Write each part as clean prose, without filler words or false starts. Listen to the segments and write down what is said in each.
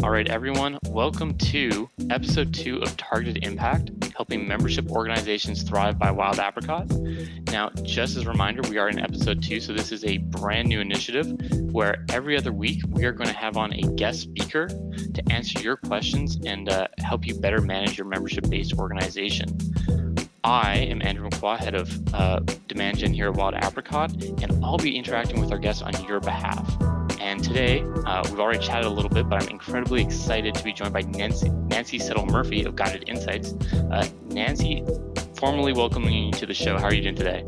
All right, everyone, welcome to episode 2 of Targeted Impact, helping membership organizations thrive by Wild Apricot. Now, just as a reminder, we are in episode 2, so this is a brand new initiative where every other week we are going to have on a guest speaker to answer your questions and help you better manage your membership-based organization. I am Andrew McQuaw, head of Demand Gen here at Wild Apricot, and I'll be interacting with our guests on your behalf. And today, we've already chatted a little bit, but I'm incredibly excited to be joined by Nancy Settle-Murphy of Guided Insights. Nancy, formally welcoming you to the show. How are you doing today?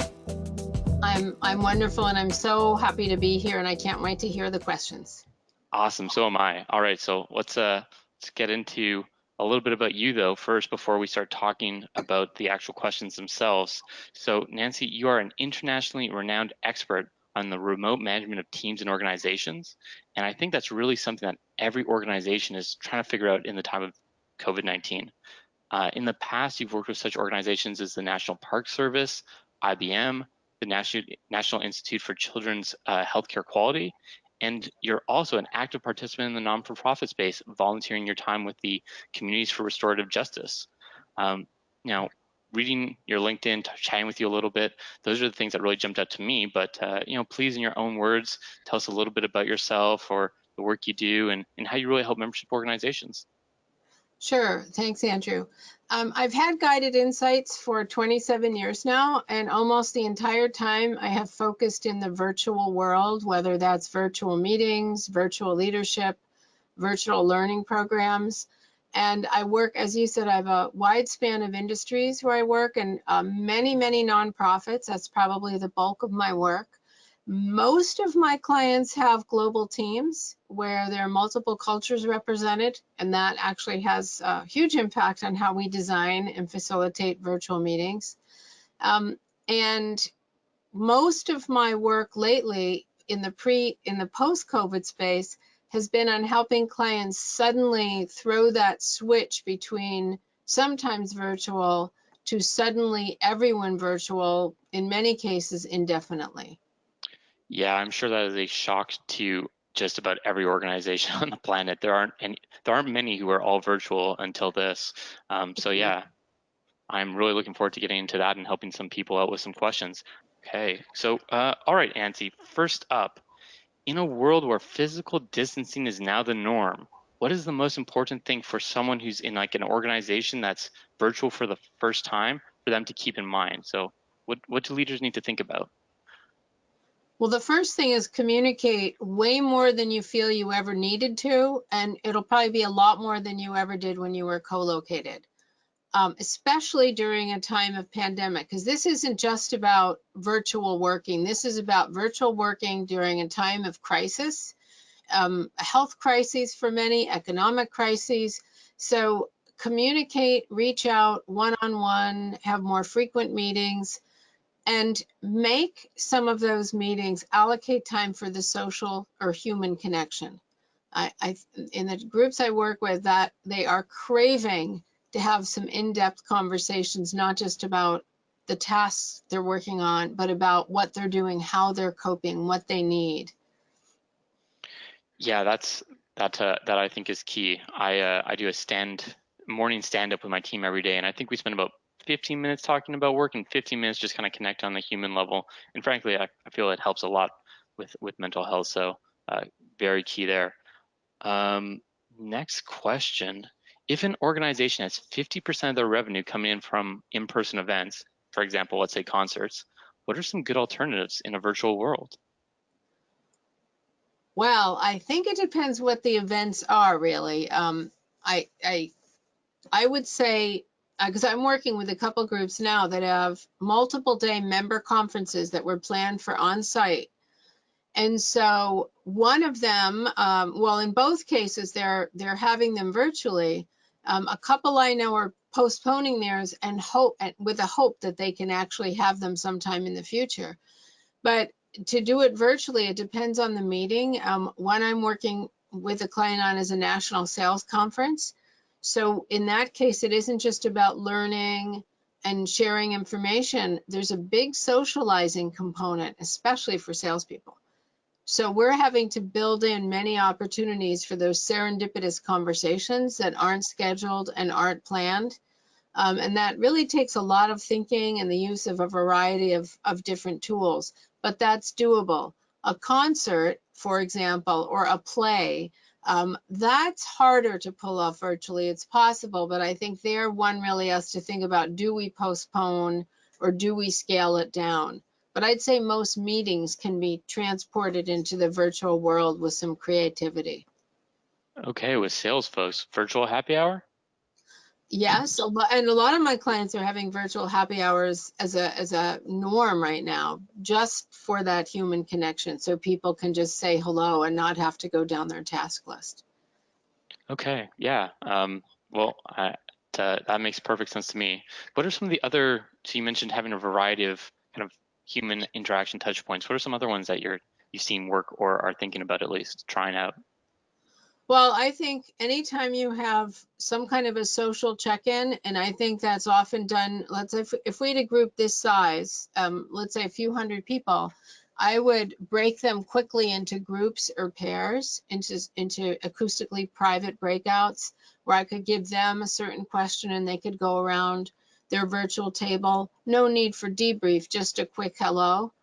I'm wonderful, and I'm so happy to be here, and I can't wait to hear the questions. Awesome, so am I. All right, so let's get into a little bit about you, though, first, before we start talking about the actual questions themselves. So, Nancy, you are an internationally renowned expert on the remote management of teams and organizations. And I think that's really something that every organization is trying to figure out in the time of COVID-19. In the past, you've worked with such organizations as the National Park Service, IBM, the National Institute for Children's Healthcare Quality, and you're also an active participant in the non-for-profit space, volunteering your time with the Communities for Restorative Justice. Now, reading your LinkedIn, chatting with you a little bit, those are the things that really jumped out to me. But please, in your own words, tell us a little bit about yourself or the work you do and how you really help membership organizations. Sure, thanks, Andrew. I've had Guided Insights for 27 years now, and almost the entire time I have focused in the virtual world, whether that's virtual meetings, virtual leadership, virtual learning programs. And I work, as you said, I have a wide span of industries where I work, and many nonprofits. That's probably the bulk of my work. Most of my clients have global teams where there are multiple cultures represented, and that actually has a huge impact on how we design and facilitate virtual meetings. And most of my work lately in the post-COVID space has been on helping clients suddenly throw that switch between sometimes virtual to suddenly everyone virtual, in many cases indefinitely. Yeah, I'm sure that is a shock to just about every organization on the planet. There aren't many who are all virtual until this. So yeah, I'm really looking forward to getting into that and helping some people out with some questions. Okay, so all right, Nancy, first up, in a world where physical distancing is now the norm, what is the most important thing for someone who's in like an organization that's virtual for the first time for them to keep in mind? So what do leaders need to think about? Well, the first thing is communicate way more than you feel you ever needed to, and it'll probably be a lot more than you ever did when you were co-located, especially during a time of pandemic, because this isn't just about virtual working. This is about virtual working during a time of crisis, a health crises for many, economic crises. So communicate, reach out one-on-one, have more frequent meetings, and make some of those meetings allocate time for the social or human connection. In the groups I work with, that they are craving to have some in-depth conversations, not just about the tasks they're working on, but about what they're doing, how they're coping, what they need. Yeah, that I think is key. I do a morning stand-up with my team every day, and I think we spend about 15 minutes talking about work and 15 minutes just kind of connect on the human level. And frankly, I feel it helps a lot with mental health. So very key there. Next question. If an organization has 50% of their revenue coming in from in-person events, for example, let's say concerts, what are some good alternatives in a virtual world? Well, I think it depends what the events are, really. I would say, because I'm working with a couple groups now that have multiple day member conferences that were planned for on-site. And so one of them, well, in both cases, they're having them virtually. A couple I know are postponing theirs and with a hope that they can actually have them sometime in the future. But to do it virtually, it depends on the meeting. One I'm working with a client on is a national sales conference. So in that case, it isn't just about learning and sharing information. There's a big socializing component, especially for salespeople. So we're having to build in many opportunities for those serendipitous conversations that aren't scheduled and aren't planned. And that really takes a lot of thinking and the use of a variety of different tools, but that's doable. A concert, for example, or a play, that's harder to pull off virtually. It's possible, but I think there one really has to think about, do we postpone or do we scale it down? But I'd say most meetings can be transported into the virtual world with some creativity. Okay, with sales folks, virtual happy hour? Yes, and a lot of my clients are having virtual happy hours as a norm right now, just for that human connection, so people can just say hello and not have to go down their task list. Okay, yeah. Well, that makes perfect sense to me. What are some of the other, so you mentioned having a variety of kind of human interaction touch points. What are some other ones that you've seen work or are thinking about at least trying out? Well, I think anytime you have some kind of a social check-in, and I think that's often done, let's say if we had a group this size, let's say a few hundred people, I would break them quickly into groups or pairs, into acoustically private breakouts, where I could give them a certain question and they could go around their virtual table. No need for debrief, just a quick hello.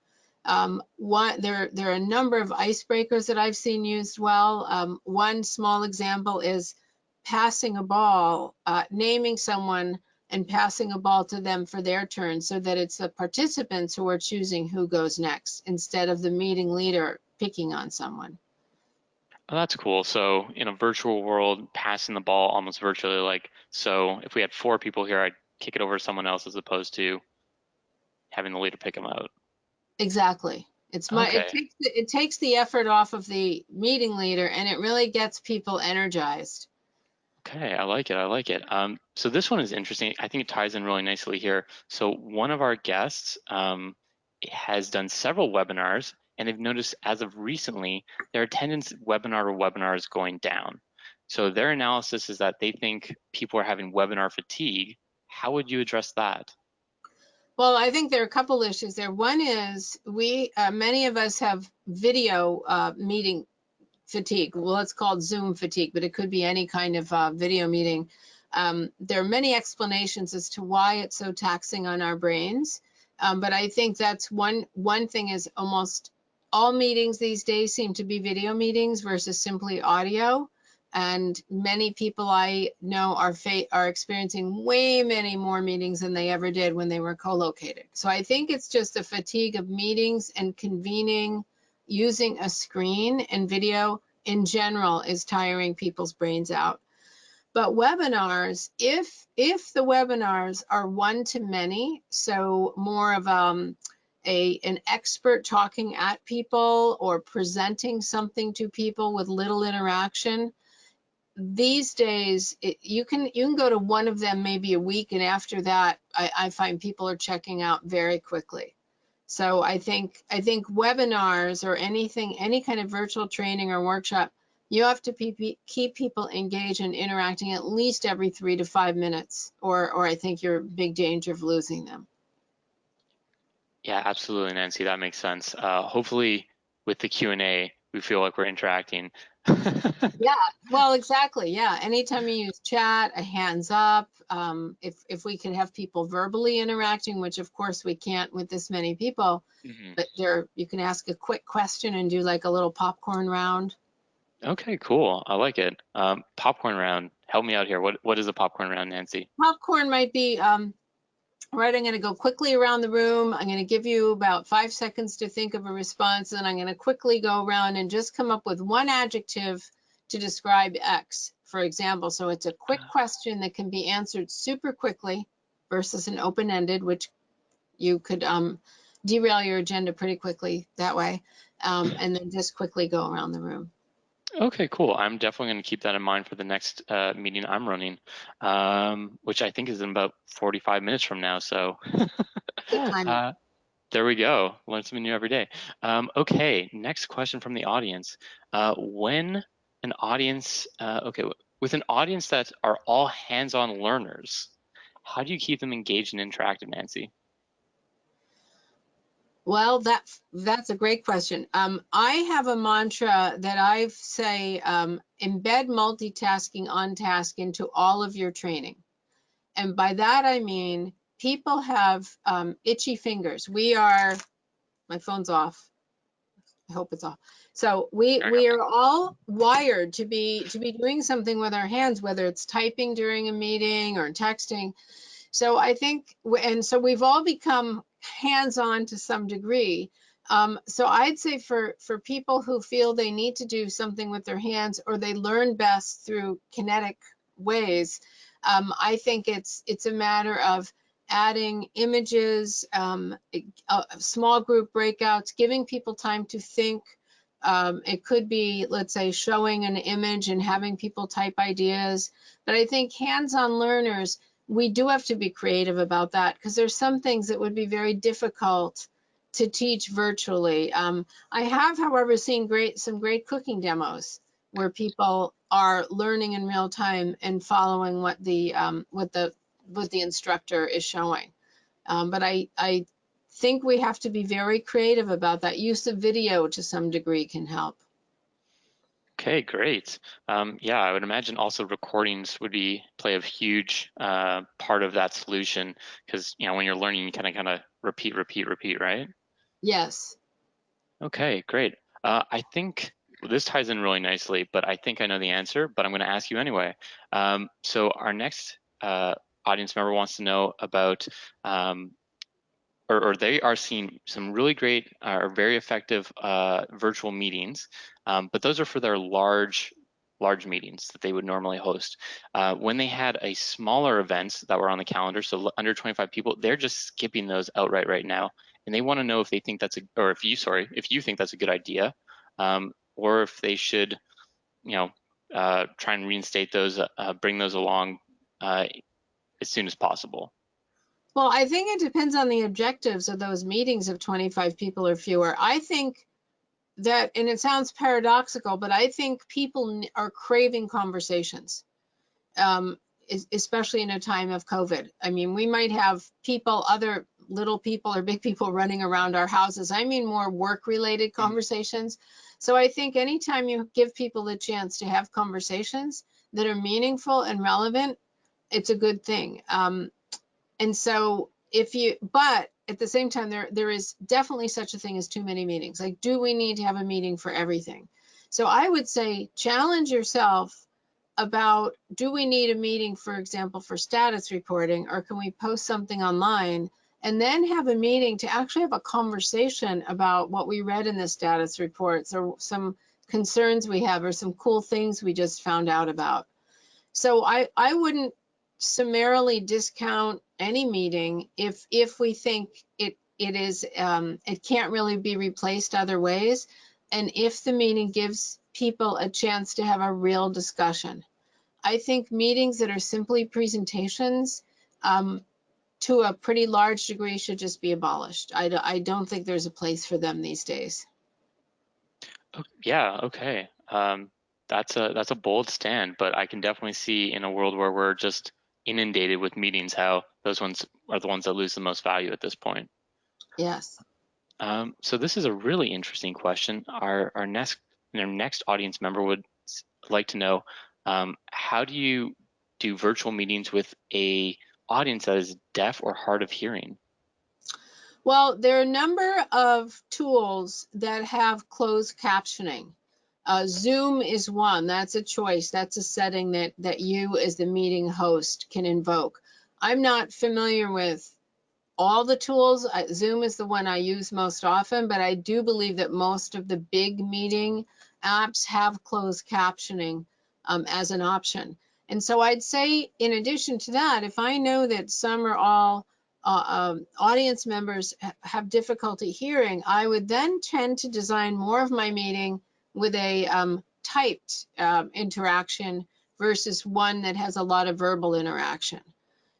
There are a number of icebreakers that I've seen used well. One small example is passing a ball, naming someone and passing a ball to them for their turn, so that it's the participants who are choosing who goes next instead of the meeting leader picking on someone. Oh, that's cool. So in a virtual world, passing the ball almost virtually, like, so if we had four people here, I'd kick it over to someone else as opposed to having the leader pick them out. Exactly. Okay. It takes the effort off of the meeting leader, and it really gets people energized. Okay, I like it. I like it. So this one is interesting. I think it ties in really nicely here. So one of our guests has done several webinars, and they've noticed as of recently, their attendance webinar to webinar is going down. So their analysis is that they think people are having webinar fatigue. How would you address that? Well, I think there are a couple issues there. One is many of us have video meeting fatigue. Well, it's called Zoom fatigue, but it could be any kind of video meeting. There are many explanations as to why it's so taxing on our brains. But I think that's one thing is almost all meetings these days seem to be video meetings versus simply audio. And many people I know are experiencing way many more meetings than they ever did when they were co-located. So I think it's just a fatigue of meetings and convening using a screen and video in general is tiring people's brains out. But webinars, if the webinars are one to many, so more of an expert talking at people or presenting something to people with little interaction, these days you can go to one of them maybe a week, and after that I find people are checking out very quickly. So I think webinars or anything, any kind of virtual training or workshop, you have to keep people engaged and interacting at least every 3 to 5 minutes, or I think you're in big danger of losing them. Yeah, absolutely, Nancy. That makes sense. Hopefully, with the Q&A, we feel like we're interacting. Yeah, well, exactly. Yeah, anytime you use chat, a hands up, if we can have people verbally interacting, which of course we can't with this many people, Mhm. but there you can ask a quick question and do like a little popcorn round. Okay, cool. I like it. Popcorn round. Help me out here. What is a popcorn round, Nancy? Popcorn might be, right, I'm going to go quickly around the room. I'm going to give you about 5 seconds to think of a response, and I'm going to quickly go around and just come up with one adjective to describe X, for example. So it's a quick question that can be answered super quickly versus an open-ended, which you could derail your agenda pretty quickly that way, and then just quickly go around the room. Okay, cool. I'm definitely going to keep that in mind for the next meeting I'm running, which I think is in about 45 minutes from now. So Good timing. uh, there we go. Learn something new every day. Okay, next question from the audience. When an audience, okay, with an audience that are all hands-on learners, how do you keep them engaged and interactive, Nancy? Well, that's a great question. I have a mantra that I say, embed multitasking on task into all of your training. And by that, I mean, people have itchy fingers. My phone's off. I hope it's off. So we are all wired to be doing something with our hands, whether it's typing during a meeting or texting. So I think, and so we've all become hands-on to some degree. So I'd say for people who feel they need to do something with their hands, or they learn best through kinetic ways, I think it's a matter of adding images, small group breakouts, giving people time to think. It could be, let's say, showing an image and having people type ideas. But I think hands-on learners, we do have to be creative about that, because there's some things that would be very difficult to teach virtually. I have, however, seen some great cooking demos where people are learning in real time and following what the instructor is showing. But I think we have to be very creative about that. Use of video to some degree can help. Okay, great. Yeah, I would imagine also recordings would play a huge part of that solution, because when you're learning, you kind of repeat, right? Yes. Okay, great. I think this ties in really nicely, but I think I know the answer, but I'm going to ask you anyway. So our next audience member wants to know about, or they are seeing some really great or very effective virtual meetings, but those are for their large meetings that they would normally host. When they had a smaller events that were on the calendar, so under 25 people, they're just skipping those outright right now. And they want to know if they think that's if you think that's a good idea, or if they should, try and reinstate those, bring those along as soon as possible. Well, I think it depends on the objectives of those meetings of 25 people or fewer. I think that, and it sounds paradoxical, but I think people are craving conversations, especially in a time of COVID. I mean, we might have people, other little people or big people running around our houses. I mean, more work-related conversations. So I think anytime you give people a chance to have conversations that are meaningful and relevant, it's a good thing. And so but at the same time, there is definitely such a thing as too many meetings. Like, do we need to have a meeting for everything? So I would say challenge yourself about, do we need a meeting, for example, for status reporting, or can we post something online and then have a meeting to actually have a conversation about what we read in the status reports, or some concerns we have, or some cool things we just found out about. So I wouldn't summarily discount any meeting if we think it can't really be replaced other ways, and if the meeting gives people a chance to have a real discussion. I think meetings that are simply presentations, to a pretty large degree, should just be abolished. I don't think there's a place for them these days. Yeah, okay. That's a bold stand, but I can definitely see, in a world where we're just inundated with meetings, how those ones are the ones that lose the most value at this point. Yes. So this is a really interesting question. Our next audience member would like to know, how do you do virtual meetings with a audience that is deaf or hard of hearing? Well, there are a number of tools that have closed captioning. Zoom is one. That's a choice. That's a setting that you as the meeting host can invoke. I'm not familiar with all the tools. Zoom is the one I use most often, but I do believe that most of the big meeting apps have closed captioning as an option. And so I'd say, in addition to that, if I know that some or all audience members have difficulty hearing, I would then tend to design more of my meeting with a typed interaction versus one that has a lot of verbal interaction.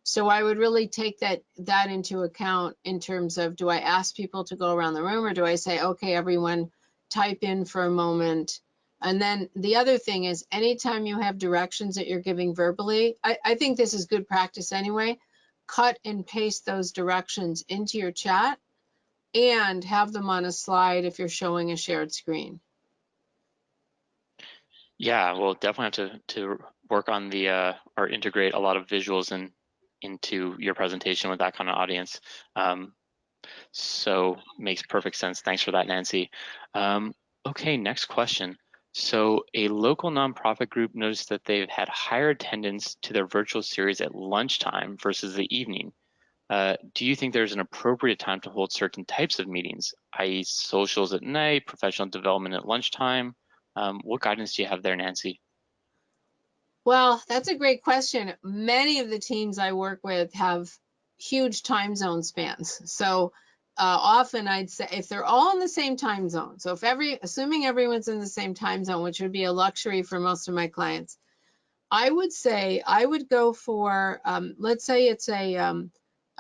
So I would really take that into account in terms of, do I ask people to go around the room, or do I say, okay, everyone type in for a moment? And then the other thing is, anytime you have directions that you're giving verbally, I think this is good practice anyway, cut and paste those directions into your chat, and have them on a slide if you're showing a shared screen. Yeah, we'll definitely have to work on the or integrate a lot of visuals into your presentation with that kind of audience. So makes perfect sense. Thanks for that, Nancy. Okay, next question. So a local nonprofit group noticed that they've had higher attendance to their virtual series at lunchtime versus the evening. Do you think there's an appropriate time to hold certain types of meetings, i.e. socials at night, professional development at lunchtime? What guidance do you have there, Nancy? Well, that's a great question. Many of the teams I work with have huge time zone spans. So often I'd say if they're all in the same time zone, so if assuming everyone's in the same time zone, which would be a luxury for most of my clients, I would say I would go for, let's say it's a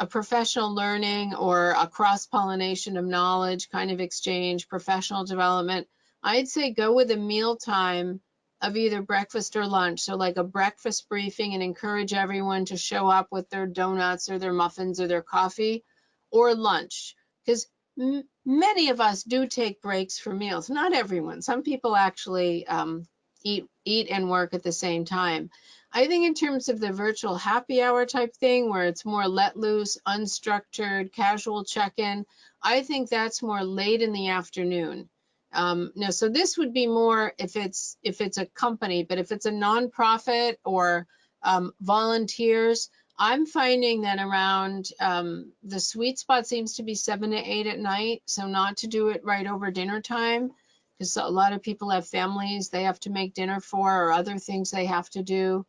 professional learning or a cross-pollination of knowledge kind of exchange, professional development. I'd say go with a meal time of either breakfast or lunch. So like a breakfast briefing, and encourage everyone to show up with their donuts or their muffins or their coffee, or lunch. Because many of us do take breaks for meals. Not everyone. Some people actually eat and work at the same time. I think in terms of the virtual happy hour type thing, where it's more let loose, unstructured, casual check-in, I think that's more late in the afternoon. No, so this would be more if it's a company, but if it's a nonprofit or volunteers, I'm finding that around the sweet spot seems to be 7 to 8 at night. So not to do it right over dinner time, because a lot of people have families they have to make dinner for, or other things they have to do.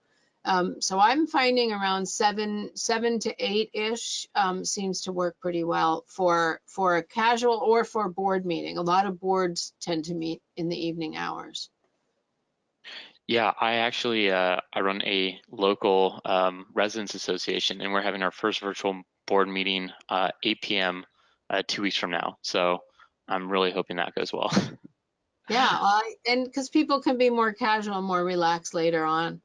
So I'm finding around 7 to 8-ish seems to work pretty well for a casual or for a board meeting. A lot of boards tend to meet in the evening hours. Yeah, I actually I run a local residents association, and we're having our first virtual board meeting 8 p.m. 2 weeks from now. So I'm really hoping that goes well. Yeah, and because people can be more casual and more relaxed later on.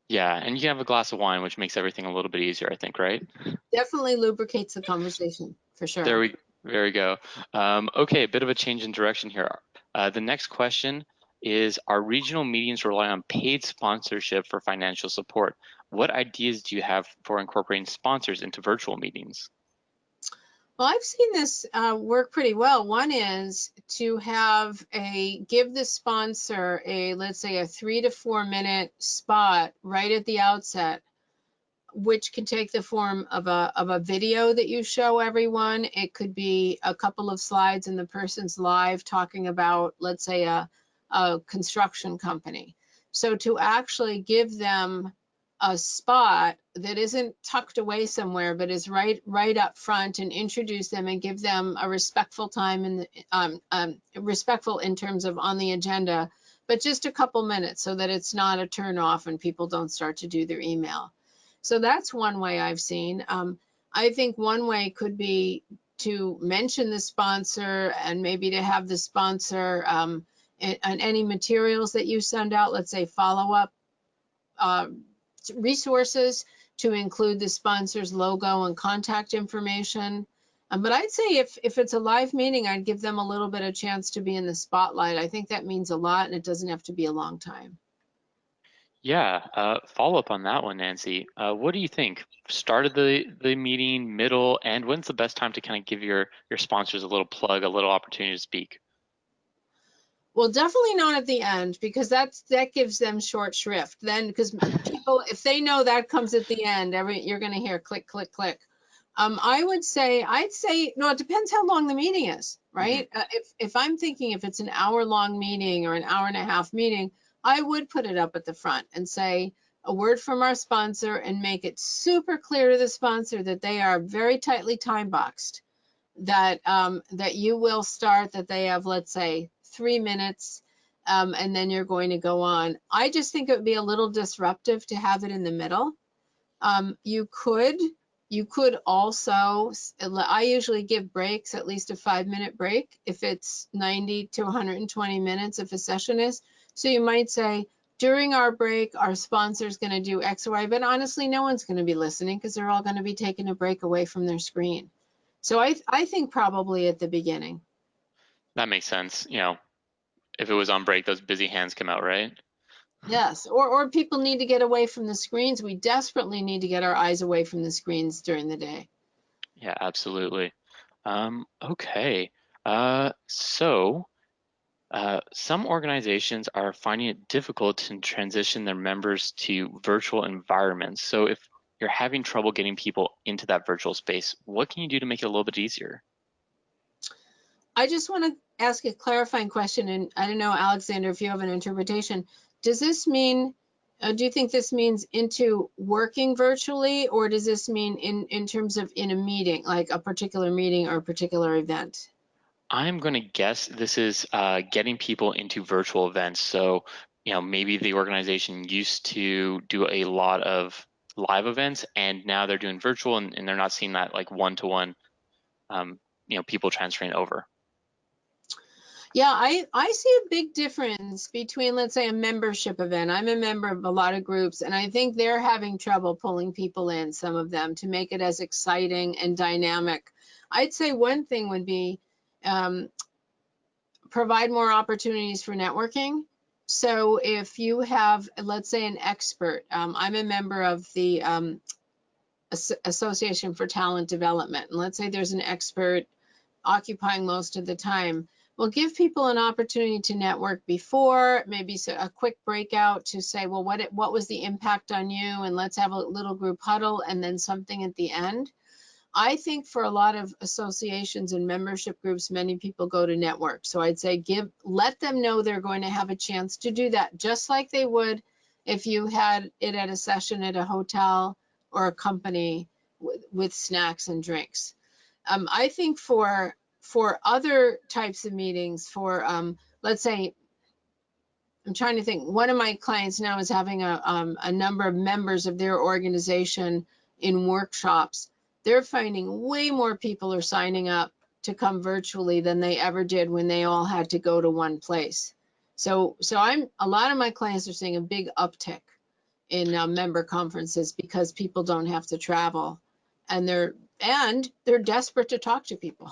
Yeah, and you can have a glass of wine, which makes everything a little bit easier, I think, right? Definitely lubricates the conversation for There sure. we go. Okay, a bit of a change in direction here. The next question is, our regional meetings rely on paid sponsorship for financial support. What ideas do you have for incorporating sponsors into virtual meetings? Well, I've seen this work pretty well. One is to give the sponsor let's say a 3 to 4 minute spot right at the outset, which can take the form of a video that you show everyone. It could be a couple of slides and the person's live talking about, let's say, a construction company. So to actually give them a spot that isn't tucked away somewhere, but is right up front, and introduce them and give them a respectful time and respectful in terms of on the agenda, but just a couple minutes so that it's not a turn off and people don't start to do their email. So that's one way I've seen. I think one way could be to mention the sponsor, and maybe to have the sponsor and any materials that you send out, let's say follow-up resources, to include the sponsor's logo and contact information. But I'd say if it's a live meeting, I'd give them a little bit of chance to be in the spotlight. I think that means a lot, and it doesn't have to be a long time. Yeah, follow up on that one, Nancy. What do you think? Start of the meeting, middle, and when's the best time to kind of give your sponsors a little plug, a little opportunity to speak? Well, definitely not at the end, because that gives them short shrift. Then, because people, if they know that comes at the end, you're going to hear click, click, click. I'd say, no, it depends how long the meeting is, right? If I'm thinking if it's an hour-long meeting or an hour and a half meeting, I would put it up at the front and say a word from our sponsor, and make it super clear to the sponsor that they are very tightly time boxed, that you will start, that they have, let's say, 3 minutes, and then you're going to go on. I just think it would be a little disruptive to have it in the middle. You could also, I usually give breaks, at least a 5-minute break, if it's 90 to 120 minutes, if a session is. So you might say, during our break, our sponsor is going to do X or Y, but honestly, no one's going to be listening because they're all going to be taking a break away from their screen. So I think probably at the beginning. That makes sense. If it was on break, those busy hands come out, right? Yes, or people need to get away from the screens. We desperately need to get our eyes away from the screens during the day. Yeah, absolutely. Okay. So some organizations are finding it difficult to transition their members to virtual environments. So if you're having trouble getting people into that virtual space, what can you do to make it a little bit easier? I just want to ask a clarifying question, and I don't know, Alexander, if you have an interpretation. Does this mean, do you think this means into working virtually, or does this mean in terms of in a meeting, like a particular meeting or a particular event? I'm going to guess this is getting people into virtual events. So, maybe the organization used to do a lot of live events and now they're doing virtual and they're not seeing that like one-to-one, people transferring over. Yeah, I see a big difference between, let's say, a membership event. I'm a member of a lot of groups, and I think they're having trouble pulling people in, some of them, to make it as exciting and dynamic. I'd say one thing would be um, provide more opportunities for networking. So if you have, let's say, an expert, I'm a member of the Association for Talent Development, and let's say there's an expert occupying most of the time. Well, give people an opportunity to network before, maybe a quick breakout to say, well, what was the impact on you? And let's have a little group huddle and then something at the end. I think for a lot of associations and membership groups, many people go to network. So I'd say let them know they're going to have a chance to do that, just like they would if you had it at a session at a hotel or a company with snacks and drinks. I think for other types of meetings, for let's say, I'm trying to think, one of my clients now is having a number of members of their organization in workshops. They're finding way more people are signing up to come virtually than they ever did when they all had to go to one place. So a lot of my clients are seeing a big uptick in member conferences because people don't have to travel, and they're desperate to talk to people.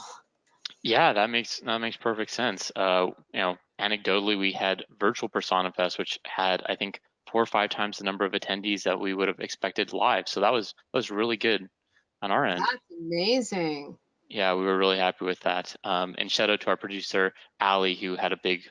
Yeah, that makes perfect sense. Anecdotally, we had virtual Persona Fest, which had I think 4 or 5 times the number of attendees that we would have expected live. So that was really good on our end. That's amazing. Yeah, we were really happy with that. And shout out to our producer Allie, who had a big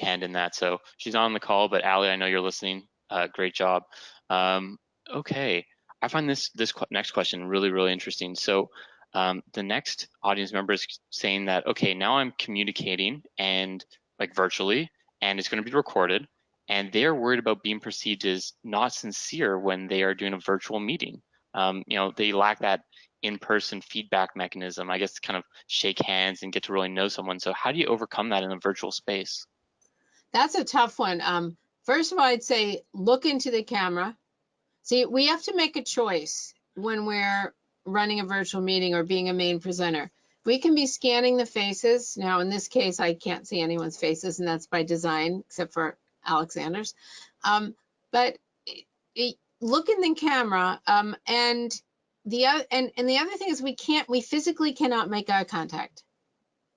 hand in that. So she's not on the call, but Allie, I know you're listening. Great job. Um, okay, I find this next question really interesting. So the next audience member is saying that, okay, now I'm communicating and like virtually, and it's going to be recorded, and they're worried about being perceived as not sincere when they are doing a virtual meeting. They lack that in-person feedback mechanism, I guess, to kind of shake hands and get to really know someone. So how do you overcome that in a virtual space? That's a tough one. First of all, I'd say look into the camera. See, we have to make a choice when we're running a virtual meeting or being a main presenter. We can be scanning the faces. Now, in this case, I can't see anyone's faces, and that's by design, except for Alexander's. But look in the camera, and the other thing is we physically cannot make eye contact.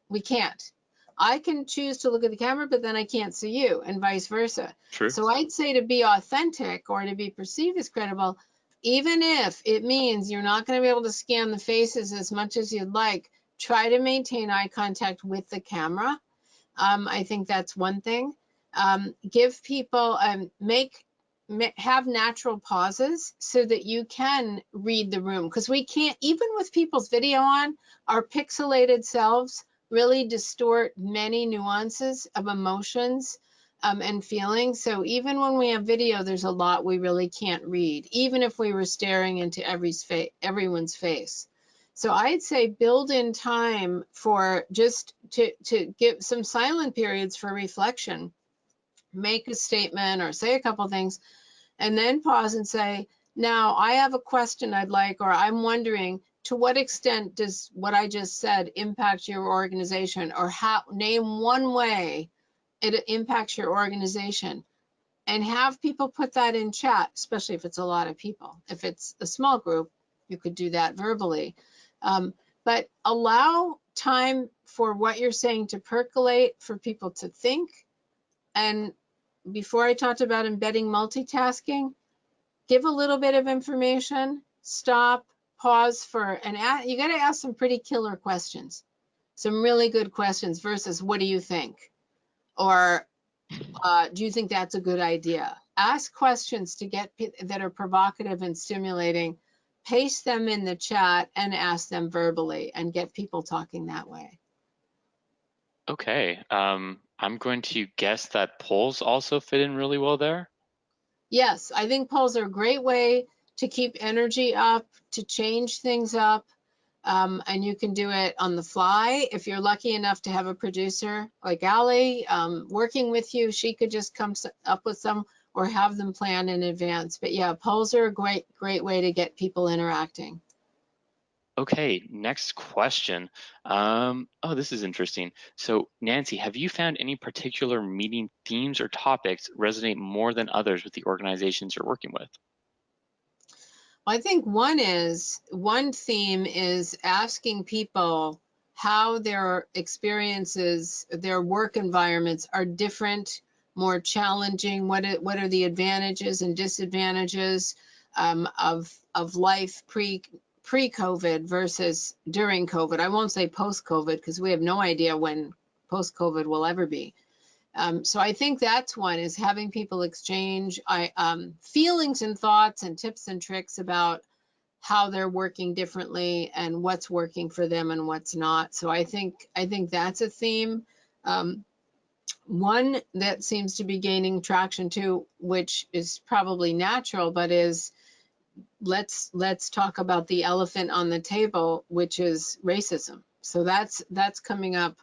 We can't. I can choose to look at the camera, but then I can't see you, and vice versa. True. So I'd say to be authentic or to be perceived as credible, even if it means you're not going to be able to scan the faces as much as you'd like, try to maintain eye contact with the camera. I think that's one thing. Give people, have natural pauses so that you can read the room. Because we can't, even with people's video on, our pixelated selves really distort many nuances of emotions and feelings. So even when we have video, there's a lot we really can't read, even if we were staring into everyone's face. So I'd say build in time for just to give some silent periods for reflection. Make a statement or say a couple things, and then pause and say, now I have a question I'd like, or I'm wondering, to what extent does what I just said impact your organization, or name one way it impacts your organization, and have people put that in chat, especially if it's a lot of people. If it's a small group, you could do that verbally. but allow time for what you're saying to percolate, for people to think. And before I talked about embedding multitasking, give a little bit of information, stop, pause you got to ask some pretty killer questions, some really good questions versus what do you think? Or do you think that's a good idea? Ask questions to get that are provocative and stimulating, paste them in the chat and ask them verbally and get people talking that way. Okay. I'm going to guess that polls also fit in really well there. Yes, I think polls are a great way to keep energy up, to change things up. And you can do it on the fly. If you're lucky enough to have a producer like Allie working with you, she could just come up with some or have them planned in advance. But yeah, polls are a great way to get people interacting. Okay, next question. Oh, this is interesting. So, Nancy, have you found any particular meeting themes or topics resonate more than others with the organizations you're working with? I think one theme is asking people how their experiences, their work environments are different, more challenging. What are the advantages and disadvantages of life pre-COVID versus during COVID? I won't say post-COVID because we have no idea when post-COVID will ever be. So I think that's one, is having people exchange feelings and thoughts and tips and tricks about how they're working differently and what's working for them and what's not. So I think that's a theme. One that seems to be gaining traction too, which is probably natural, but is let's talk about the elephant on the table, which is racism. So that's coming up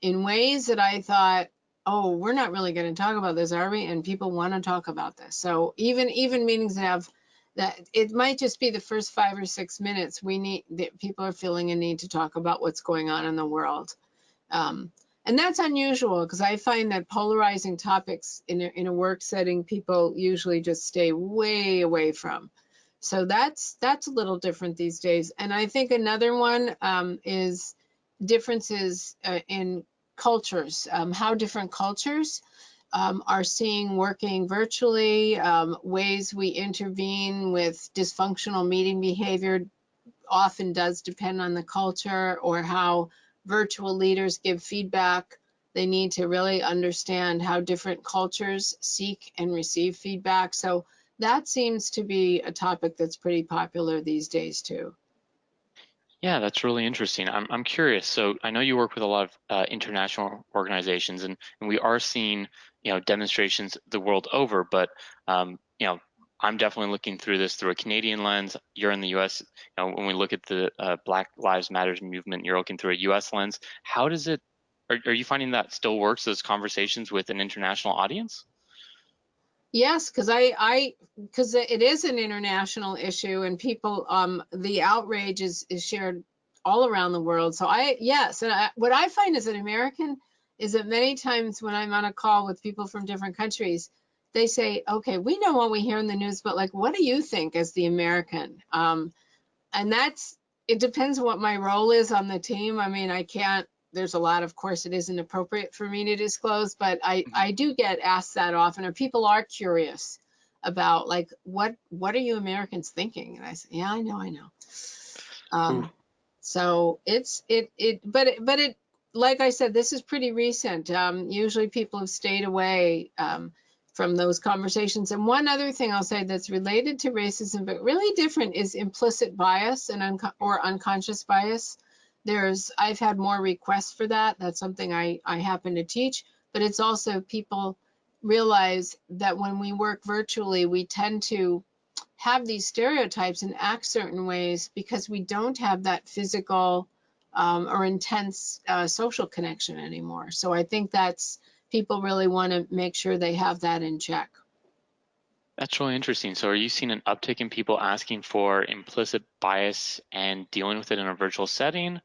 in ways that I thought, oh, we're not really going to talk about this, are we? And people want to talk about this. So even meetings that have that, it might just be the first 5 or 6 minutes. People are feeling a need to talk about what's going on in the world. And that's unusual because I find that polarizing topics in a work setting, people usually just stay way away from. So that's a little different these days. And I think another one is differences in cultures, how different cultures are seeing working virtually, ways we intervene with dysfunctional meeting behavior often does depend on the culture, or how virtual leaders give feedback. They need to really understand how different cultures seek and receive feedback. So that seems to be a topic that's pretty popular these days too. Yeah, that's really interesting. I'm curious. So I know you work with a lot of international organizations, and we are seeing, demonstrations the world over. But I'm definitely looking through this through a Canadian lens. You're in the U.S. When we look at the Black Lives Matters movement, you're looking through a U.S. lens. How does it? Are you finding that still works, those conversations with an international audience? Yes, because because it is an international issue, and people, the outrage is shared all around the world. So yes, and what I find as an American is that many times when I'm on a call with people from different countries, they say, okay, we know what we hear in the news, but like, what do you think as the American? And it depends what my role is on the team. I mean, I can't, there's a lot, of course, it isn't appropriate for me to disclose, but I do get asked that often, or people are curious about like, what are you Americans thinking? And I say, yeah, I know. Ooh. So but it, like I said, this is pretty recent. Usually people have stayed away from those conversations. And one other thing I'll say that's related to racism, but really different, is implicit bias and or unconscious bias. I've had more requests for that. That's something I happen to teach, but it's also people realize that when we work virtually, we tend to have these stereotypes and act certain ways because we don't have that physical or intense social connection anymore. So I think people really want to make sure they have that in check. That's really interesting. So are you seeing an uptick in people asking for implicit bias and dealing with it in a virtual setting?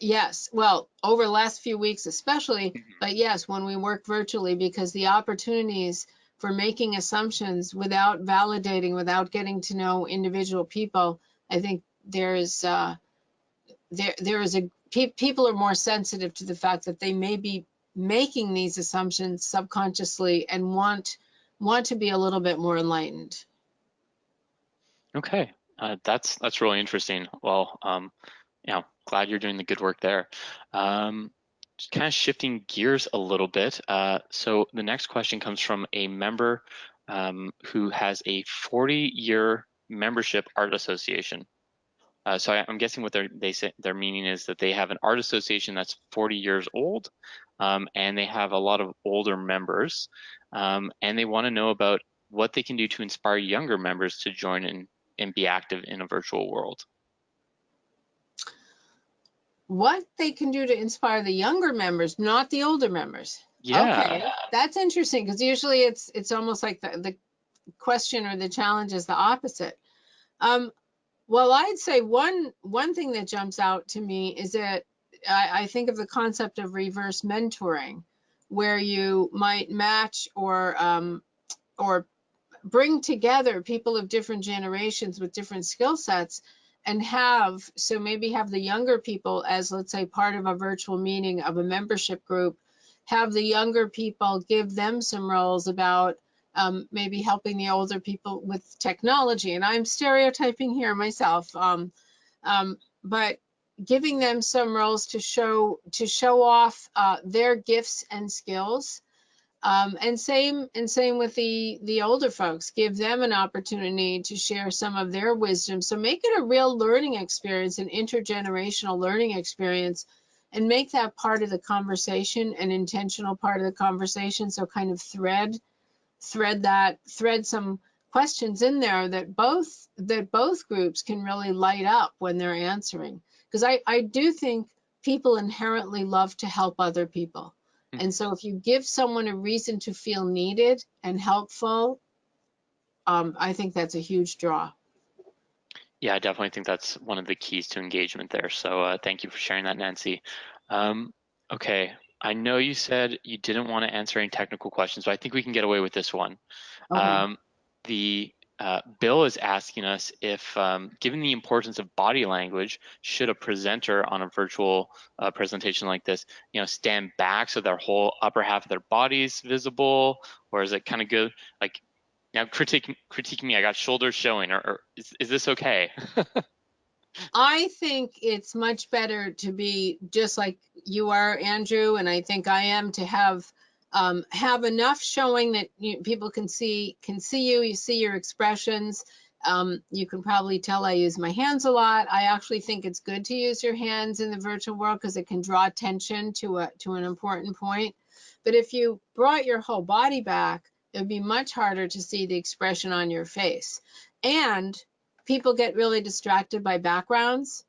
Yes, well, over the last few weeks especially, Mhm. but yes, when we work virtually, because the opportunities for making assumptions without validating, without getting to know individual people, I think there's there is people are more sensitive to the fact that they may be making these assumptions subconsciously and want to be a little bit more enlightened. Okay, that's really interesting. Well, glad you're doing the good work there. Just kind of shifting gears a little bit. So the next question comes from a member who has a 40-year membership art association. So I'm guessing what they say their meaning is that they have an art association that's 40 years old, and they have a lot of older members, and they want to know about what they can do to inspire younger members to join in and be active in a virtual world. What they can do to inspire the younger members, not the older members. Yeah. Okay, that's interesting, because usually it's almost like the question or the challenge is the opposite. Well, I'd say one thing that jumps out to me is that I think of the concept of reverse mentoring, where you might match or bring together people of different generations with different skill sets, and maybe have the younger people as, let's say, part of a virtual meeting of a membership group, have the younger people give them some roles about maybe helping the older people with technology. And I'm stereotyping here myself, but giving them some roles to show off their gifts and skills. And same with the older folks. Give them an opportunity to share some of their wisdom. So make it a real learning experience, an intergenerational learning experience, and make that part of the conversation, an intentional part of the conversation. So kind of thread some questions in there that both groups can really light up when they're answering. Because I do think people inherently love to help other people. And so if you give someone a reason to feel needed and helpful, I think that's a huge draw. Yeah, I definitely think that's one of the keys to engagement there. So thank you for sharing that, Nancy. Okay, I know you said you didn't want to answer any technical questions, but I think we can get away with this one. Okay. Bill is asking us if, given the importance of body language, should a presenter on a virtual presentation like this, stand back so their whole upper half of their body is visible, or is it kind of good? Like, now critique me. I got shoulders showing, or is this okay? I think it's much better to be just like you are, Andrew, and I think I am, to have enough showing that people can see you. You see your expressions. You can probably tell I use my hands a lot. I actually think it's good to use your hands in the virtual world because it can draw attention to an important point. But if you brought your whole body back, it would be much harder to see the expression on your face. And people get really distracted by backgrounds.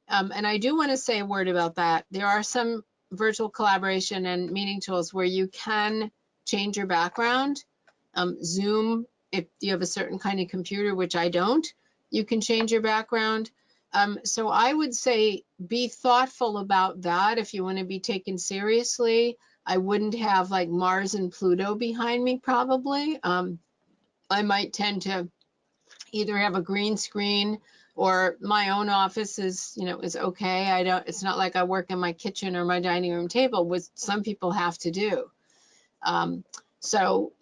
And I do want to say a word about that. There are some virtual collaboration and meeting tools where you can change your background. Zoom, if you have a certain kind of computer, which I don't, you can change your background. So I would say be thoughtful about that if you want to be taken seriously. I wouldn't have like Mars and Pluto behind me, probably. I might tend to either have a green screen, or my own office is okay. It's not like I work in my kitchen or my dining room table, which some people have to do. So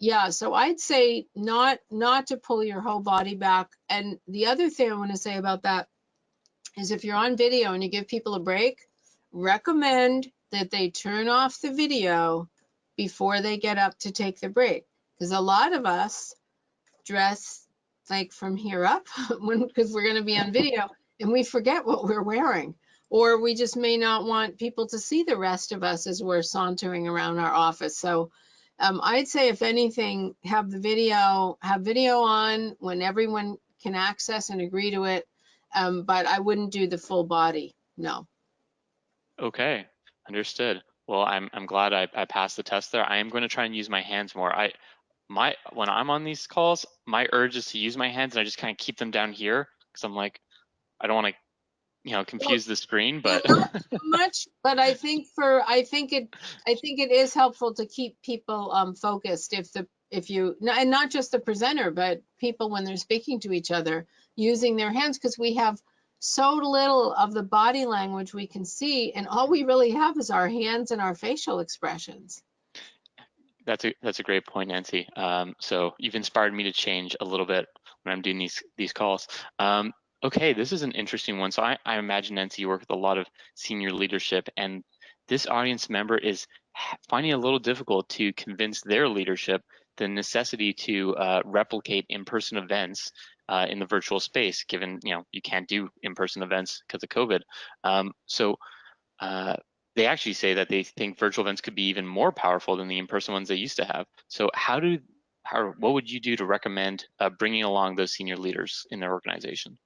I'd say not to pull your whole body back. And the other thing I want to say about that is, if you're on video and you give people a break, recommend that they turn off the video before they get up to take the break. Because a lot of us dress like from here up because we're going to be on video, and we forget what we're wearing, or we just may not want people to see the rest of us as we're sauntering around our office. So I'd say, if anything, have video on when everyone can access and agree to it, but I wouldn't do the full body. No. Okay, understood. Well, I'm glad I passed the test there. I am going to try and use my hands more. When I'm on these calls, my urge is to use my hands, and I just kind of keep them down here because I'm like, I don't want to, confuse the screen. But not too much, but I think it is helpful to keep people focused. And not just the presenter, but people when they're speaking to each other, using their hands, because we have so little of the body language we can see, and all we really have is our hands and our facial expressions. That's a great point, Nancy. So you've inspired me to change a little bit when I'm doing these calls. Okay, this is an interesting one. So I imagine, Nancy, you work with a lot of senior leadership, and this audience member is finding it a little difficult to convince their leadership the necessity to replicate in-person events in the virtual space, given you can't do in-person events because of COVID. So they actually say that they think virtual events could be even more powerful than the in-person ones they used to have. So what would you do to recommend bringing along those senior leaders in their organization?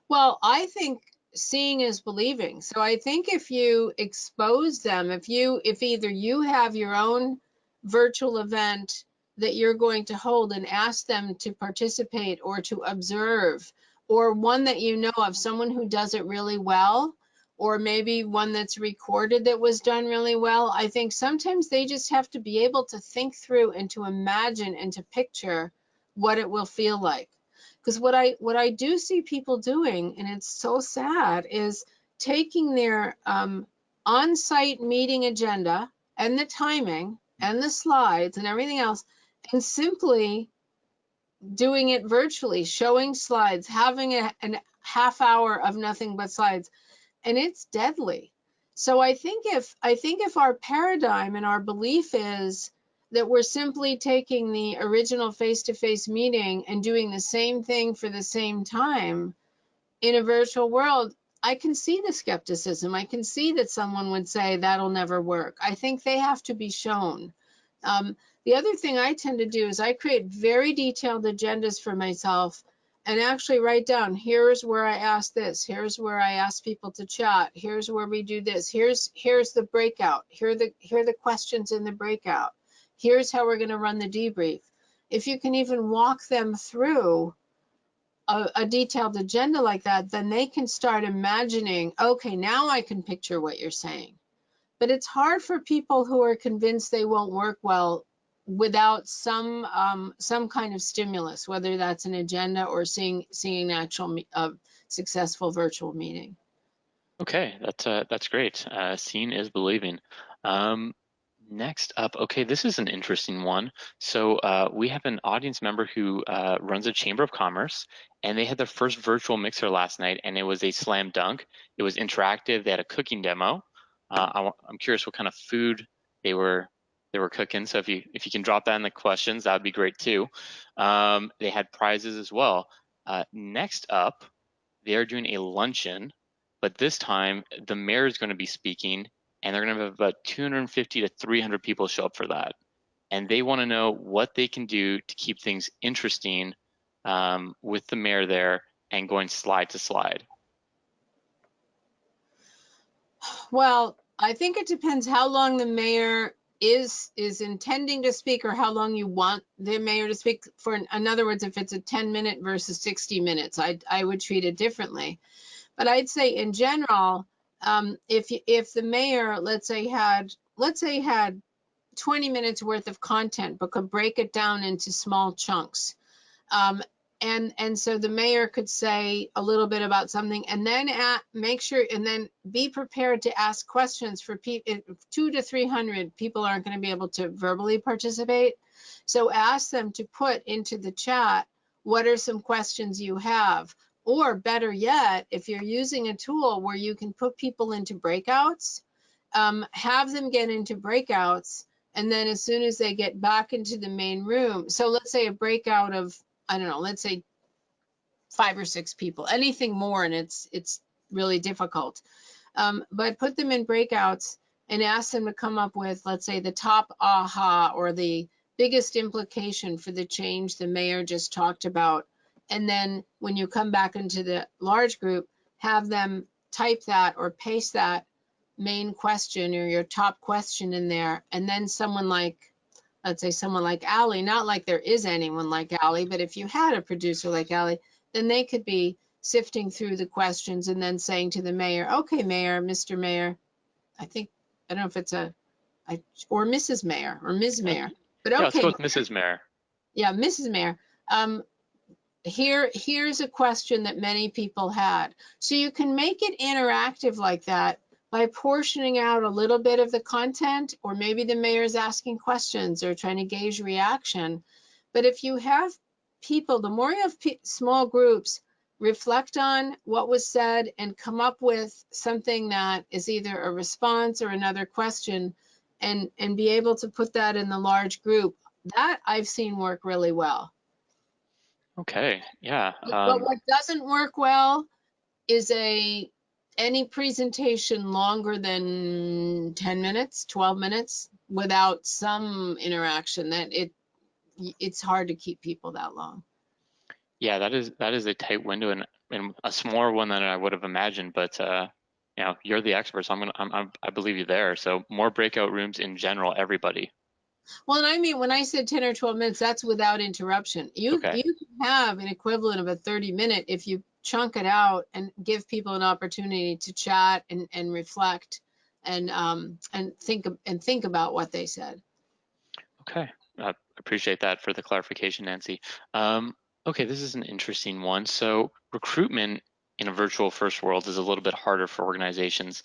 Well, I think seeing is believing. So I think if you expose them, if either you have your own virtual event that you're going to hold and ask them to participate or to observe, or one that you know of, someone who does it really well, or maybe one that's recorded that was done really well, I think sometimes they just have to be able to think through and to imagine and to picture what it will feel like. Because what I do see people doing, and it's so sad, is taking their on-site meeting agenda and the timing and the slides and everything else, and simply doing it virtually, showing slides, having a half hour of nothing but slides, and it's deadly. So I think if our paradigm and our belief is that we're simply taking the original face-to-face meeting and doing the same thing for the same time in a virtual world, I can see the skepticism. I can see that someone would say that'll never work. I think they have to be shown. The other thing I tend to do is I create very detailed agendas for myself and actually write down, here's where I ask this, here's where I ask people to chat, here's where we do this, here's the breakout, here are the questions in the breakout, here's how we're going to run the debrief. If you can even walk them through a detailed agenda like that, then they can start imagining, okay, now I can picture what you're saying. But it's hard for people who are convinced they won't work well without some kind of stimulus, whether that's an agenda or seeing an actual successful virtual meeting. Okay, that's great. Seeing is believing. Next up, okay, this is an interesting one. So we have an audience member who runs a chamber of commerce, and they had their first virtual mixer last night, and it was a slam dunk. It was interactive. They had a cooking demo. I'm curious what kind of food they were cooking. So if you can drop that in the questions, that would be great too. They had prizes as well. Next up, they are doing a luncheon, but this time the mayor is going to be speaking, and they're going to have about 250 to 300 people show up for that. And they want to know what they can do to keep things interesting with the mayor there and going slide to slide. Well, I think it depends how long the mayor is intending to speak or how long you want the mayor to speak for. In other words, if it's a 10-minute versus 60 minutes, I would treat it differently. But I'd say in general, if the mayor, let's say had 20 minutes worth of content, but could break it down into small chunks. And so the mayor could say a little bit about something, and then make sure, and then be prepared to ask questions for people. 200 to 300 people aren't going to be able to verbally participate. So ask them to put into the chat, what are some questions you have? Or better yet, if you're using a tool where you can put people into breakouts, have them get into breakouts. And then as soon as they get back into the main room, so let's say a breakout of, I don't know, let's say 5 or 6 people, anything more, and it's really difficult. But put them in breakouts and ask them to come up with, let's say, the top aha or the biggest implication for the change the mayor just talked about. And then when you come back into the large group, have them type that or paste that main question or your top question in there. And then someone like, let's say someone like Allie, not like there is anyone like Allie, but if you had a producer like Allie, then they could be sifting through the questions and then saying to the mayor, okay, Mayor, Mr. Mayor, I don't know if it's or Mrs. Mayor or Ms. Mayor, but Yeah, let's okay, go with Mrs. Mayor. yeah, Mrs. Mayor. here's a question that many people had. So you can make it interactive like that by portioning out a little bit of the content, or maybe the mayor's asking questions or trying to gauge reaction. But if you have people, the more you have small groups, reflect on what was said and come up with something that is either a response or another question, and be able to put that in the large group, that I've seen work really well. Okay, yeah. But what doesn't work well is any presentation longer than 10 minutes, 12 minutes without some interaction. That it's hard to keep people that long. Yeah, that is a tight window, and a smaller one than I would have imagined. But you know, you're the expert, so I believe you there. So more breakout rooms in general, everybody. Well, and I mean, when I said 10 or 12 minutes, that's without interruption. Okay. You can have an equivalent of a 30-minute if you chunk it out and give people an opportunity to chat and reflect and think about what they said. Okay. Appreciate that for the clarification, Nancy. Okay, this is an interesting one. So recruitment in a virtual first world is a little bit harder for organizations.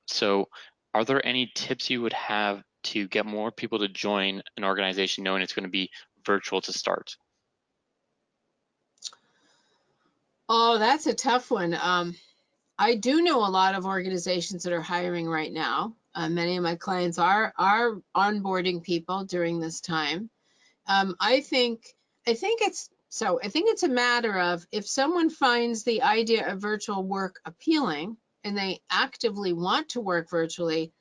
So are there any tips you would have to get more people to join an organization knowing it's going to be virtual to start? Oh, that's a tough one. I do know a lot of organizations that are hiring right now. Many of my clients are onboarding people during this time. I think I think it's a matter of, if someone finds the idea of virtual work appealing and they actively want to work virtually,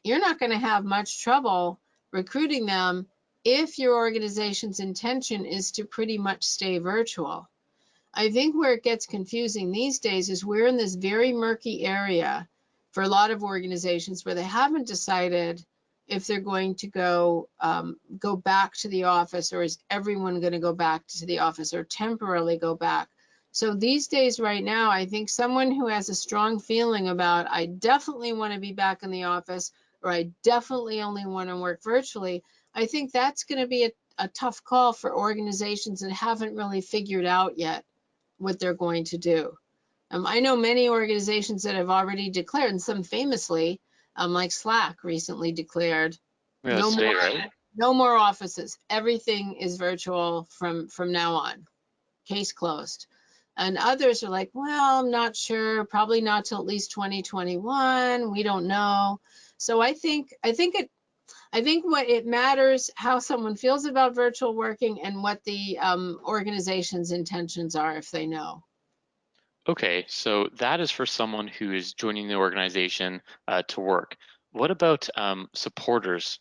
you're not going to have much trouble recruiting them if your organization's intention is to pretty much stay virtual. I think where it gets confusing these days is we're in this very murky area for a lot of organizations where they haven't decided if they're going to go back to the office, or is everyone going to go back to the office, or temporarily go back. So these days right now, I think someone who has a strong feeling about, I definitely want to be back in the office, or I definitely only want to work virtually, I think that's going to be a tough call for organizations that haven't really figured out yet what they're going to do. I know many organizations that have already declared, and some famously, like Slack recently declared, Yeah, no that's more, today, right? no more offices. Everything is virtual from now on. Case closed. And others are like, well, I'm not sure. Probably not till at least 2021. We don't know. So I think what it matters, how someone feels about virtual working, and what the organization's intentions are, if they know. Okay, so that is for someone who is joining the organization to work. What about supporters,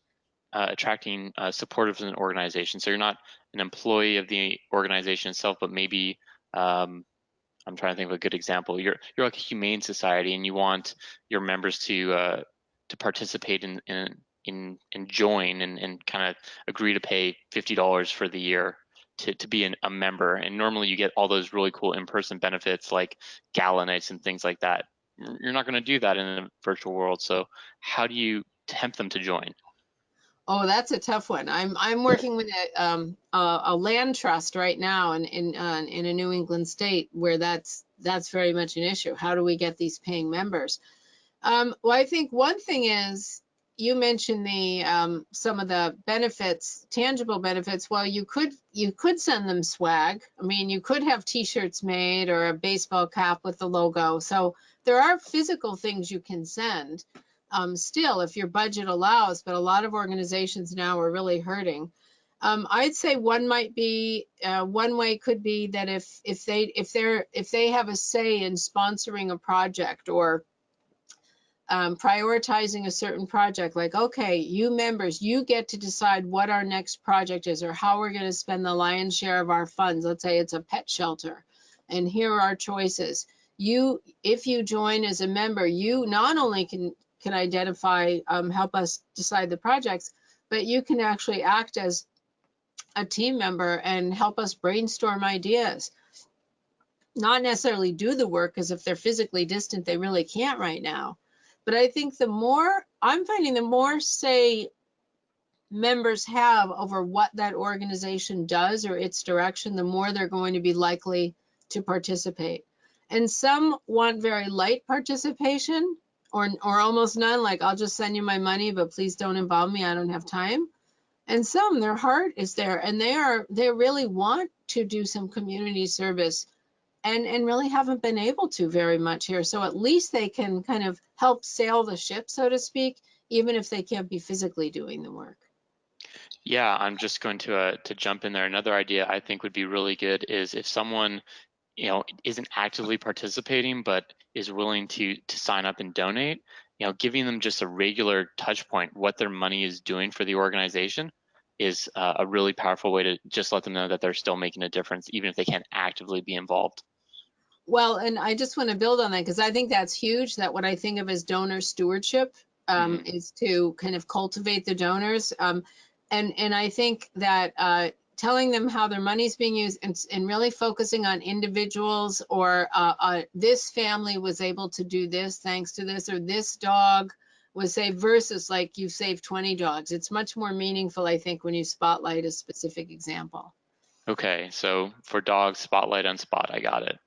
attracting supporters in an organization? So you're not an employee of the organization itself, but maybe I'm trying to think of a good example. You're like a humane society, and you want your members to participate in join and kind of agree to pay $50 for the year to be a member. And normally you get all those really cool in-person benefits like gala nights and things like that. You're not going to do that in a virtual world. So how do you tempt them to join? Oh, that's a tough one. I'm working with a land trust right now in a New England state where that's very much an issue. How do we get these paying members? Well, I think one thing is, you mentioned the some of the benefits, tangible benefits. Well, you could send them swag. I mean, you could have T-shirts made or a baseball cap with the logo. So there are physical things you can send. Still, if your budget allows, but a lot of organizations now are really hurting. I'd say one might be one way could be that if they have a say in sponsoring a project, or prioritizing a certain project, like, okay, you members, you get to decide what our next project is, or how we're going to spend the lion's share of our funds. Let's say it's a pet shelter, and here are our choices. If you join as a member, you not only can identify, help us decide the projects, but you can actually act as a team member and help us brainstorm ideas. Not necessarily do the work, because if they're physically distant, they really can't right now. But I think I'm finding the more say members have over what that organization does or its direction, the more they're going to be likely to participate. And some want very light participation or almost none, like I'll just send you my money, but please don't involve me, I don't have time. And some, their heart is there and they really want to do some community service and really haven't been able to very much here. So at least they can kind of help sail the ship, so to speak, even if they can't be physically doing the work. Yeah, I'm just going to jump in there. Another idea I think would be really good is if someone, isn't actively participating but is willing to sign up and donate, giving them just a regular touch point, what their money is doing for the organization is a really powerful way to just let them know that they're still making a difference, even if they can't actively be involved. Well, and I just want to build on that because I think that's huge, that what I think of as donor stewardship Hmm. is to kind of cultivate the donors. And I think that telling them how their money is being used and really focusing on individuals or this family was able to do this thanks to this, or this dog was saved versus like you saved 20 dogs. It's much more meaningful, I think, when you spotlight a specific example. Okay, so for dogs, spotlight on spot, I got it.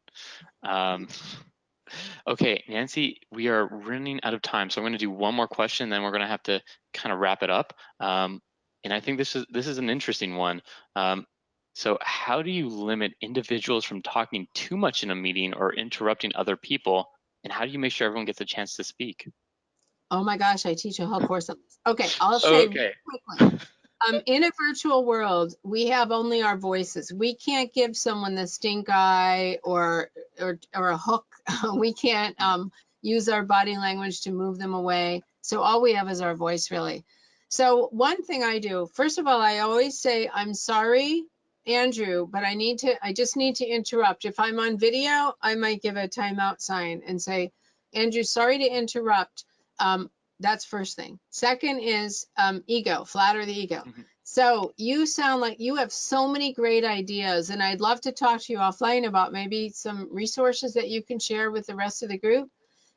Um, okay, Nancy, we are running out of time, so I'm going to do one more question, then we're going to have to kind of wrap it up. And I think this is an interesting one. So how do you limit individuals from talking too much in a meeting or interrupting other people? And how do you make sure everyone gets a chance to speak? Oh my gosh, I teach a whole course on this. Okay, I'll say really Okay. quickly. In a virtual world, we have only our voices. We can't give someone the stink eye or a hook. We can't use our body language to move them away. So all we have is our voice, really. So one thing I do, first of all, I always say, I'm sorry, Andrew, but I just need to interrupt. If I'm on video, I might give a timeout sign and say, Andrew, sorry to interrupt. That's first thing. Second is ego, flatter the ego. Mhm. So you sound like you have so many great ideas, and I'd love to talk to you offline about maybe some resources that you can share with the rest of the group.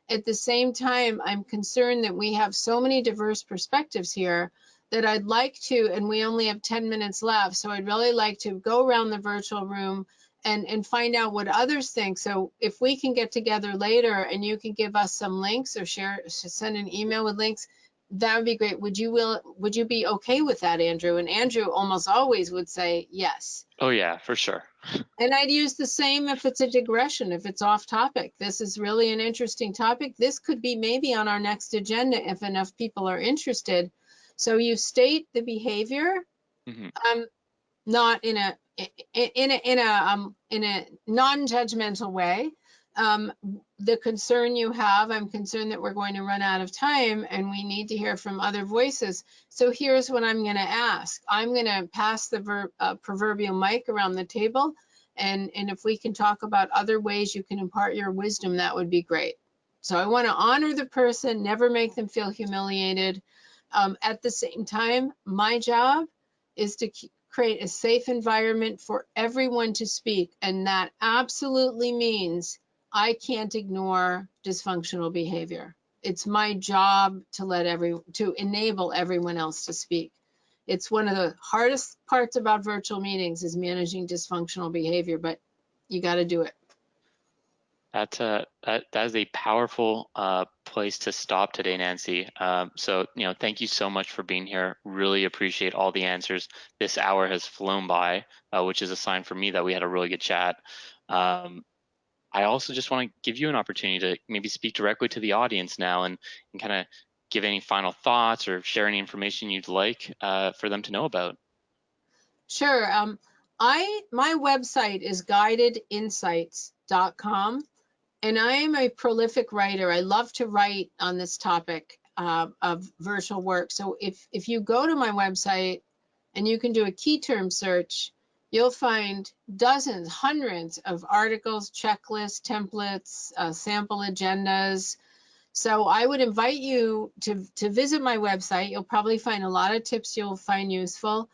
At the same time, I'm concerned that we have so many diverse perspectives here that I'd like to, and we only have 10 minutes left, so I'd really like to go around the virtual room and find out what others think. So if we can get together later and you can give us some links or send an email with links, that would be great. Would you be okay with that, Andrew? And Andrew almost always would say yes. Oh yeah, for sure. And I'd use the same if it's a digression, if it's off topic. This is really an interesting topic. This could be maybe on our next agenda if enough people are interested. So you state the behavior, Hmm. not in a non-judgmental way. The concern you have, I'm concerned that we're going to run out of time and we need to hear from other voices. So here's what I'm going to ask. I'm going to pass the proverbial mic around the table. And if we can talk about other ways you can impart your wisdom, that would be great. So I want to honor the person, never make them feel humiliated. At the same time, my job is to create a safe environment for everyone to speak. And that absolutely means I can't ignore dysfunctional behavior. It's my job to enable everyone else to speak. It's one of the hardest parts about virtual meetings is managing dysfunctional behavior, but you got to do it. That is a powerful place to stop today, Nancy. So thank you so much for being here. Really appreciate all the answers. This hour has flown by, which is a sign for me that we had a really good chat. I also just want to give you an opportunity to maybe speak directly to the audience now and kind of give any final thoughts or share any information you'd like for them to know about. Sure. My website is guidedinsights.com. And I am a prolific writer. I love to write on this topic of virtual work. So if you go to my website and you can do a key term search, you'll find dozens, hundreds of articles, checklists, templates, sample agendas. So I would invite you to visit my website. You'll probably find a lot of tips you'll find useful.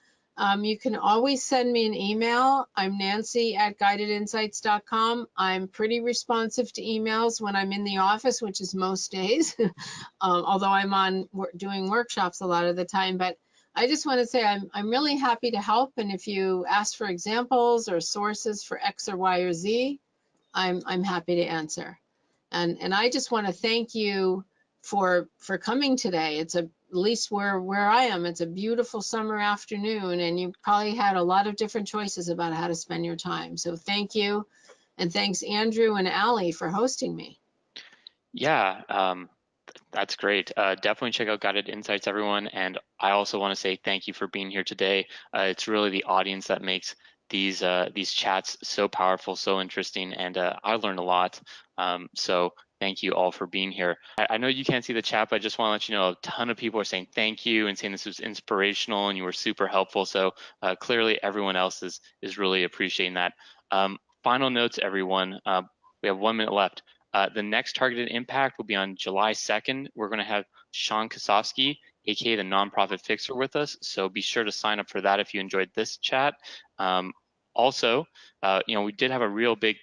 You can always send me an email. I'm Nancy@guidedinsights.com. I'm pretty responsive to emails when I'm in the office, which is most days, although I'm doing workshops a lot of the time. But I just want to say I'm really happy to help. And if you ask for examples or sources for X or Y or Z, I'm happy to answer. And I just want to thank you for coming today. It's at least where I am, it's a beautiful summer afternoon, and you probably had a lot of different choices about how to spend your time. So thank you. And thanks Andrew and Allie for hosting me. Yeah, that's great. Definitely check out Guided Insights, everyone. And I also want to say thank you for being here today. It's really the audience that makes these chats so powerful, so interesting, and I learned a lot. So thank you all for being here. I know you can't see the chat, but I just want to let you know a ton of people are saying thank you and saying this was inspirational and you were super helpful. So clearly everyone else is really appreciating that. Final notes, everyone. We have 1 minute left. The next targeted impact will be on July 2nd. We're going to have Sean Kosofsky, aka the Nonprofit Fixer, with us. So be sure to sign up for that if you enjoyed this chat. Also, we did have a real big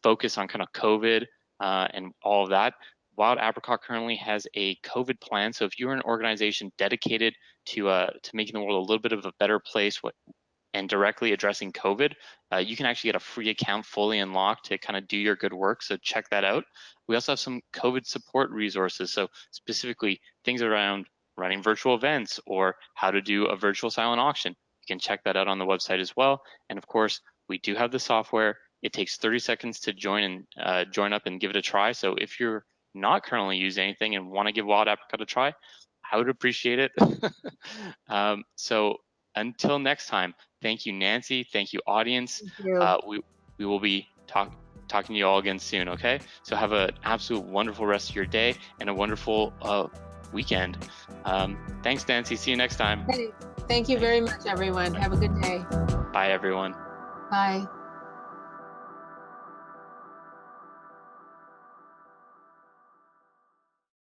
focus on kind of COVID and all of that. Wild Apricot currently has a COVID plan. So if you're an organization dedicated to making the world a little bit of a better place, and directly addressing COVID, you can actually get a free account fully unlocked to kind of do your good work. So check that out. We also have some COVID support resources. So specifically things around running virtual events or how to do a virtual silent auction. You can check that out on the website as well. And of course, we do have the software. It takes 30 seconds to join up and give it a try. So if you're not currently using anything and want to give Wild Apricot a try, I would appreciate it. So until next time, thank you, Nancy. Thank you, audience. Thank you. We will be talking to you all again soon, okay? So have an absolute wonderful rest of your day and a wonderful weekend. Thanks, Nancy. See you next time. Thank you very much, everyone. Have a good day. Bye, everyone. Bye.